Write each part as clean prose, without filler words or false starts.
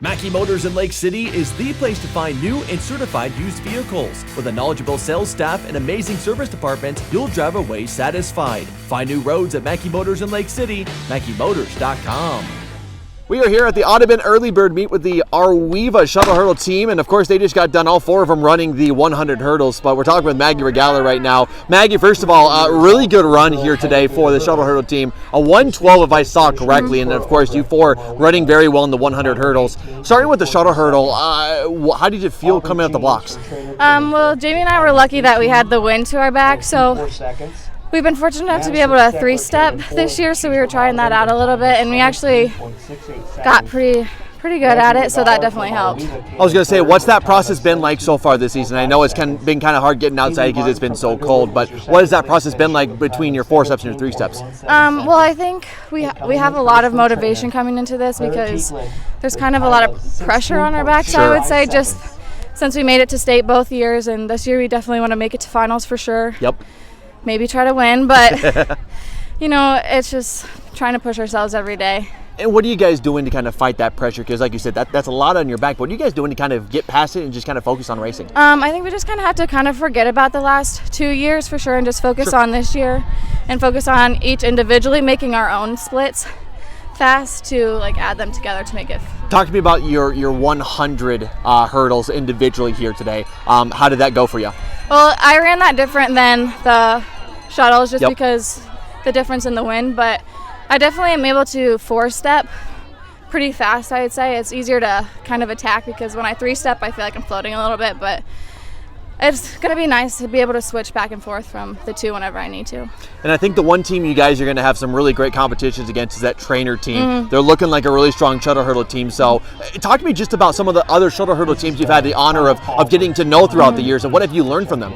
Mackey Motors in Lake City is the place to find new and certified used vehicles. With a knowledgeable sales staff and amazing service department, you'll drive away satisfied. Find new roads at Mackey Motors in Lake City, MackeyMotors.com. We are here at the Audubon Early Bird Meet with the AWV Shuttle Hurdle team, and of course they just got done, all four of them running the 100 hurdles, but we're talking with Maggie Ragaller right now. Maggie, first of all, a really good run here today for the Shuttle Hurdle team. A 1:12 if I saw correctly, and of course you four running very well in the 100 hurdles. Starting with the Shuttle Hurdle, how did you feel coming out the blocks? Well, Jamie and I were lucky that we had the wind to our back, so we've been fortunate enough to be able to three-step this year, so we were trying that out a little bit, and we actually got pretty good at it, so that definitely helped. I was going to say, what's that process been like so far this season? I know it's been kind of hard getting outside because it's been so cold, but what has that process been like between your 4 steps and your 3 steps? Well, I think we have a lot of motivation coming into this because there's kind of a lot of pressure on our backs, Sure. I would say, just since we made it to state both years, and this year we definitely want to make it to finals for sure. Yep. Maybe try to win, but it's just trying to push ourselves every day. And what are you guys doing to kind of fight that pressure? Because like you said, that's a lot on your back. What are you guys doing to kind of get past it and just kind of focus on racing? I think we just kind of have to kind of forget about the last 2 years for sure and just focus on this year and focus on each individually making our own splits fast to add them together to make it. Talk to me about your 100 hurdles individually here today. How did that go for you? Well, I ran that different than the shuttles just because the difference in the wind, but I definitely am able to 4-step pretty fast, I would say. It's easier to kind of attack because when I 3-step, I feel like I'm floating a little bit, but it's going to be nice to be able to switch back and forth from the 2 whenever I need to. And I think the one team you guys are going to have some really great competitions against is that trainer team. They're looking like a really strong shuttle hurdle team. So talk to me just about some of the other shuttle hurdle teams you've had the honor of getting to know throughout the years, and what have you learned from them?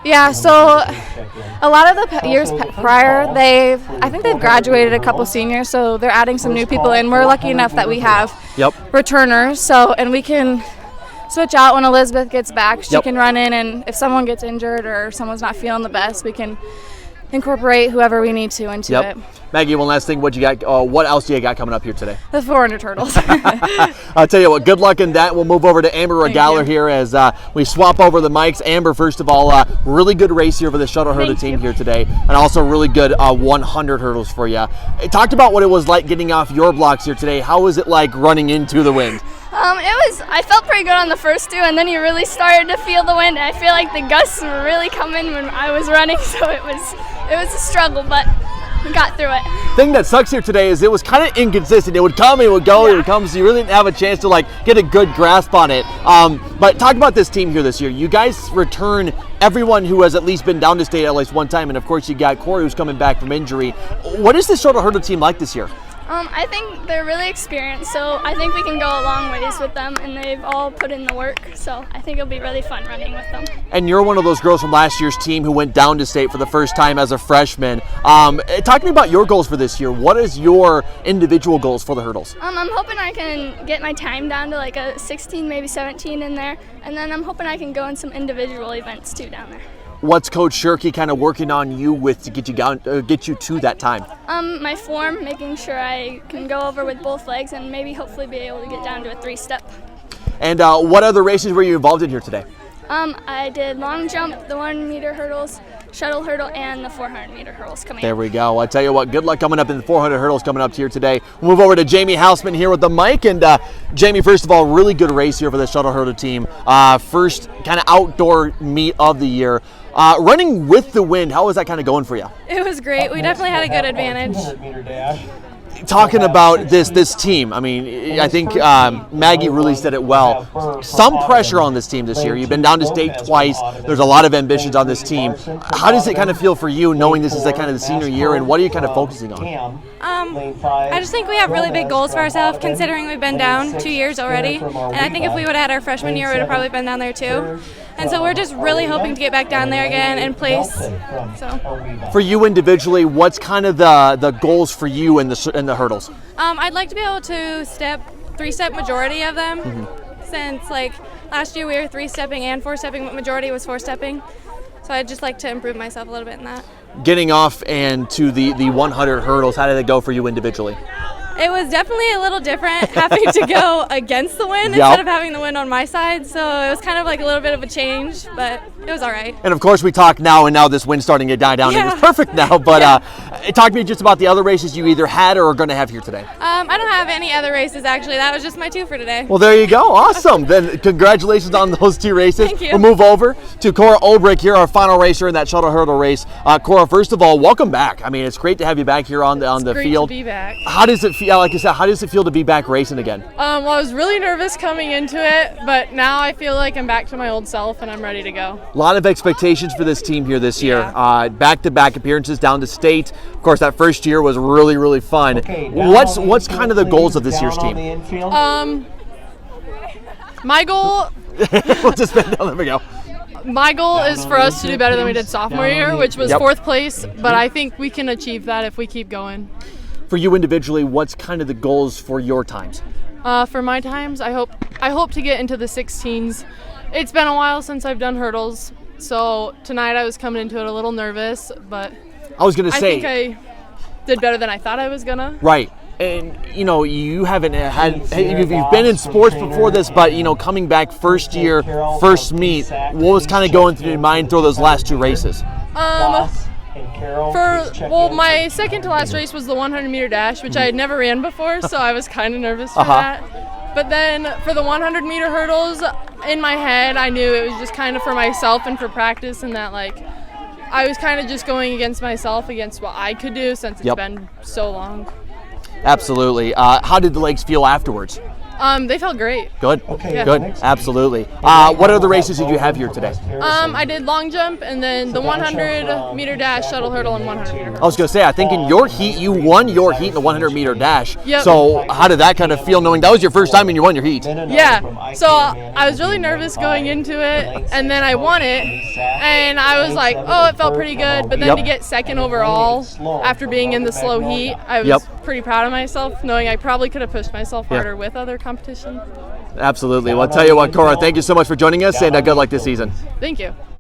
Yeah, so a lot of the years prior, I think they've graduated a couple seniors, so they're adding some new people in. We're lucky enough that we have returners, and we can switch out when Elizabeth gets back. She can run in, and if someone gets injured or someone's not feeling the best, we can incorporate whoever we need to into it. Maggie, one last thing. What else do you got coming up here today? The 400 hurdles. I'll tell you what, good luck in that. We'll move over to Amber Ragaller here as we swap over the mics. Amber, first of all, really good race here for the Shuttle Hurdle team here today, and also really good 100 hurdles for you. Talked about what it was like getting off your blocks here today. How was it like running into the wind? I felt pretty good on the first 2, and then you really started to feel the wind. I feel like the gusts were really coming when I was running, so it was a struggle, but we got through it. Thing that sucks here today is it was kind of inconsistent. It would come, it would go, it would come, so you really didn't have a chance to get a good grasp on it. But talk about this team here this year. You guys return everyone who has at least been down to state at least one time, and of course you got Kora who's coming back from injury. What is the Shuttle Hurdle team like this year? I think they're really experienced, so I think we can go a long ways with them, and they've all put in the work, so I think it'll be really fun running with them. And you're one of those girls from last year's team who went down to state for the first time as a freshman. Talk to me about your goals for this year. What is your individual goals for the hurdles? I'm hoping I can get my time down to a 16, maybe 17 in there, and then I'm hoping I can go in some individual events too down there. What's Coach Shirky kind of working on you with to get you to that time? My form, making sure I can go over with both legs and maybe hopefully be able to get down to a 3-step. And what other races were you involved in here today? I did long jump, the 1-meter hurdles, shuttle hurdle, and the 400-meter hurdles coming up. There we go. I tell you what, good luck coming up in the 400 hurdles coming up here today. We'll move over to Jamie Housman here with the mic. And Jamie, first of all, really good race here for the Shuttle Hurdle team. First kind of outdoor meet of the year. Running with the wind, how was that kind of going for you? It was great. We definitely had a good advantage. Talking about this team, I mean, I think Maggie really said it well. Some pressure on this team this year. You've been down to state twice. There's a lot of ambitions on this team. How does it kind of feel for you knowing this is kind of the senior year, and what are you kind of focusing on? I just think we have really big goals for ourselves, considering we've been down 2 years already. And I think if we would have had our freshman year, we would have probably been down there too. And so we're just really hoping to get back down there again and place. So, for you individually, what's kind of the goals for you in the hurdles? I'd like to be able to 3-step majority of them, since last year we were 3-stepping and 4-stepping, but majority was 4-stepping. So I'd just like to improve myself a little bit in that. Getting off and to the 100 hurdles, how did it go for you individually? It was definitely a little different having to go against the wind instead of having the wind on my side. So it was kind of like a little bit of a change, but it was all right. And of course, we talk now, and now this wind's starting to die down. Yeah. It was perfect now. But talk to me just about the other races you either had or are going to have here today. I don't have any other races, actually. That was just my 2 for today. Well, there you go. Awesome. Then congratulations on those 2 races. Thank you. We'll move over to Kora Obrecht here, our final racer in that shuttle hurdle race. Kora, first of all, welcome back. I mean, it's great to have you back here on the field. Great to be back. How does it feel? Like I said, how does it feel to be back racing again? Well, I was really nervous coming into it, but now I feel like I'm back to my old self and I'm ready to go. A lot of expectations for this team here this year. Back-to-back appearances down to state. Of course, that first year was really, really fun. What's kind of the goals of this year's team? My goal. There we go. My goal is for us to do better than we did sophomore year, which was 4th place, but I think we can achieve that if we keep going. For you individually, what's kind of the goals for your times? For my times, I hope to get into the 16s. It's been a while since I've done hurdles, so tonight I was coming into it a little nervous, but I think I did better than I thought I was gonna. Right. And you haven't you've been in sports before this, but coming back first year, first meet, what was kind of going through your mind through those last 2 races? My second to last race was the 100-meter dash, which I had never ran before, so I was kind of nervous for that. But then for the 100-meter hurdles, in my head, I knew it was just kind of for myself and for practice, and that I was kind of just going against myself, against what I could do since it's been so long. Absolutely. How did the legs feel afterwards? They felt great. Good. Good. Absolutely. What other races did you have here today? I did long jump and then the 100-meter dash, shuttle hurdle, and 100-meter hurdle. I was going to say, I think in your heat, you won your heat in the 100-meter dash. Yep. So how did that kind of feel, knowing that was your first time and you won your heat? Yeah. So I was really nervous going into it, and then I won it, and I was like, oh, it felt pretty good. But then to get second overall after being in the slow heat, I was pretty proud of myself, knowing I probably could have pushed myself harder with other competition. Absolutely. Well, I'll tell you what, Kora, thank you so much for joining us, and good luck this season. Thank you.